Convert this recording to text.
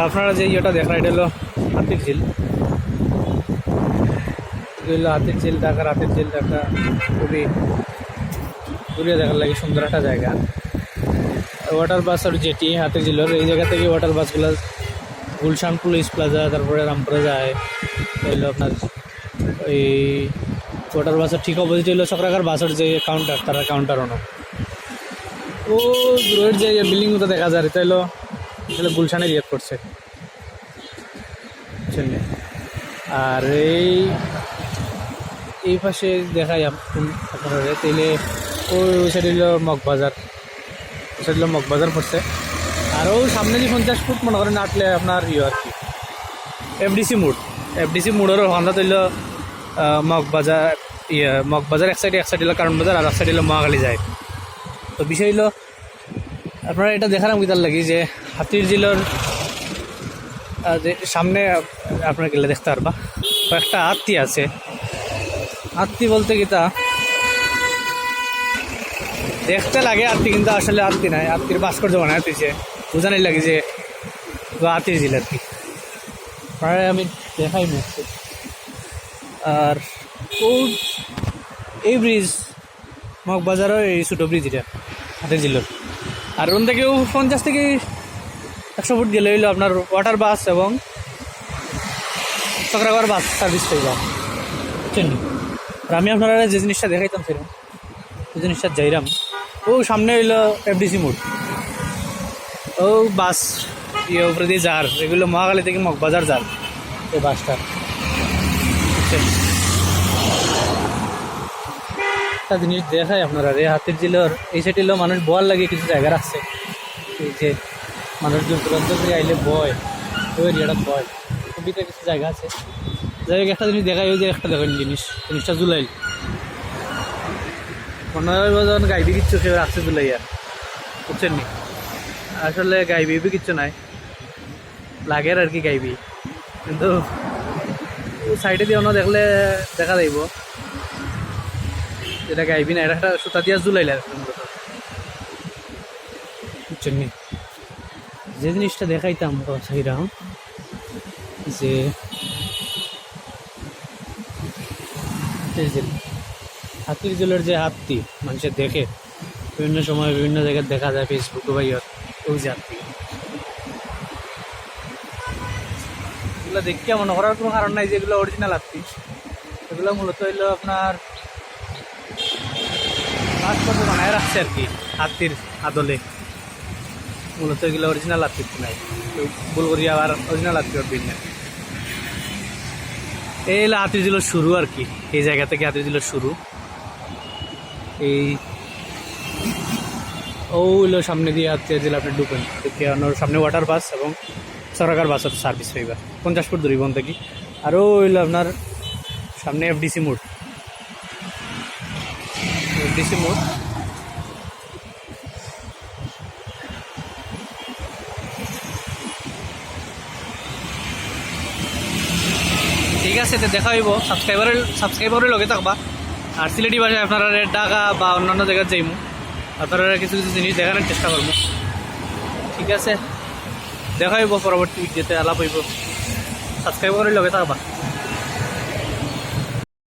আপনারা যে ইয়েটা দেখেন এটা হলো হাতির ঝিল। এগুলো হাতির ঝিল, ঢাকার হাতির ঝিল একটা খুবই দূরে দেখার লাগে সুন্দর একটা জায়গা। ওয়াটার বাস আর যেটি হাতির ঝিলের এই জায়গা থেকে ওয়াটার বাসগুলো গুলশান পুলিশ প্লাজা, তারপরে রামপুরে যায়। হইলো আপনার এই ওয়াটার বাসের ঠিক অপোজিট হইলো চক্রাকার বাসের যে কাউন্টার, তারা কাউন্টার অন ও দূরের যে বিল্ডিংগুলো দেখা যায় এটা হলো গুলশানে রিয়েট করছে। আর এই পাশে দেখাই আপনারা তাইলে ওই সাইড হইল মগবাজার, ওই সাইড হলো মগবাজার পড়ছে। আর ওই সামনে যে 50 ফুট মনে করেন আটলে আপনার ইয়ে আর কি এফডিসি মোড়ের ওখানটা তৈল মগবাজার, মগবাজার এক সাইড হলো কারণ বাজার, আর এক সাইড হলো মহাখালী যায়। তো বিষয় হলো আপনারা এটা দেখালাম কিতার লাগি যে হাতির ঝিলের যে সামনে আপনারা গেলে দেখতে পারবা কয়েকটা হাতি আছে। হাতি বলতে কিতা দেখতে লাগে হাতি, কিন্তু আসলে হাতি নাই, হাতির ভাস্কর্য বানায় তুইছে বোঝানোর লাগে যে হাতির ঝিল আর কি। প্রায় আমি দেখাই মুখে। আর এই ব্রিজ মগবাজারও এই ছোটো ব্রিজ এটা হাতির ঝিলের। আর ওখান থেকেও 50 থেকে 100 ফুট গেলে হইলো আপনার ওয়াটার বাস এবং চক্রাকার বাস সার্ভিস পাইবা, বুঝছেন। আর আমি আপনারা যে জিনিসটা দেখাইতাম সেরকম ওই জিনিসটা যাইরাম। ও সামনে হইলো এফডিসি মোড়, ও বাস উপরে দিয়ে যার, এগুলো মহাখালী থেকে মগবাজার যার এই বাসটা, বুঝছেন। একটা জিনিস দেখাই আপনারা রে হাতির ঝিলের এই সাইড হইলো মানুষ বোয়ার লাগে কিছু জায়গা রাখছে, এই যে মানুষ দূর দূরান্ত থেকে আইলে বয় ওই এরিয়াটা বয়, সুবিধা কিছু জায়গা আছে। যাই হোক একটা জিনিস দেখাই, ওই যে একটা দেখেন জিনিসটা জুলাইল মনে হয় যখন গাইবি কিচ্ছু সে রাখছে জুলাইয়া, বুঝছেন নি। আসলে গাইবি কিচ্ছু নাই, লাগের আর কি গাইবি, কিন্তু সাইডে দিয়ে অন্য দেখলে দেখা যাইব এটা গাইবি না, এটা একটা সুতা দিয়া জুলাইল আর বুঝছেন নি। যে জিনিসটা দেখাইতাম সেইরাম যে হাতির ঝিলের যে হাতি মানুষের দেখে বিভিন্ন সময় বিভিন্ন জায়গায় দেখা যায় ফেসবুকে বা ইয়ত, ওই যে হাতি এগুলো দেখিয়া মনে করার কোনো কারণ নাই যে এগুলো অরিজিনাল হাতি। এগুলো মূলত হইলো আপনার ভাস্কর্য বানায় রাখছে আর কি হাতির আদলে, মূলত এগুলো অরিজিনাল হাতি নাই, ভুল করি আবার অরিজিনাল হাতি না। এই হলো হাতির ঝিলের শুরু আর কি, এই জায়গা থেকে হাতির ঝিলের শুরু। এই হইলো সামনে দিয়ে হাতির ঝিল আপনি ঢুকেন, সামনে ওয়াটার বাস এবং সরকার বাসের সার্ভিস পাইবা 50 ফুট দূর বন থেকে। আরও হইলো আপনার সামনে এফডিসি মোড়, ঠিক আছে। তো দেখা হইব, সাবস্ক্রাইবারের লগে থাকবা। আর সিলেটি ভাষায় আপনারা ঢাকা বা অন্যান্য জায়গায় যাইমু, আপনারা কিছু কিছু জিনিস দেখানোর চেষ্টা করবো, ঠিক আছে। দেখা হইব পরবর্তী ভিডিওতে, আলাপ হইব, সাবস্ক্রাইবারের লগে থাকবা।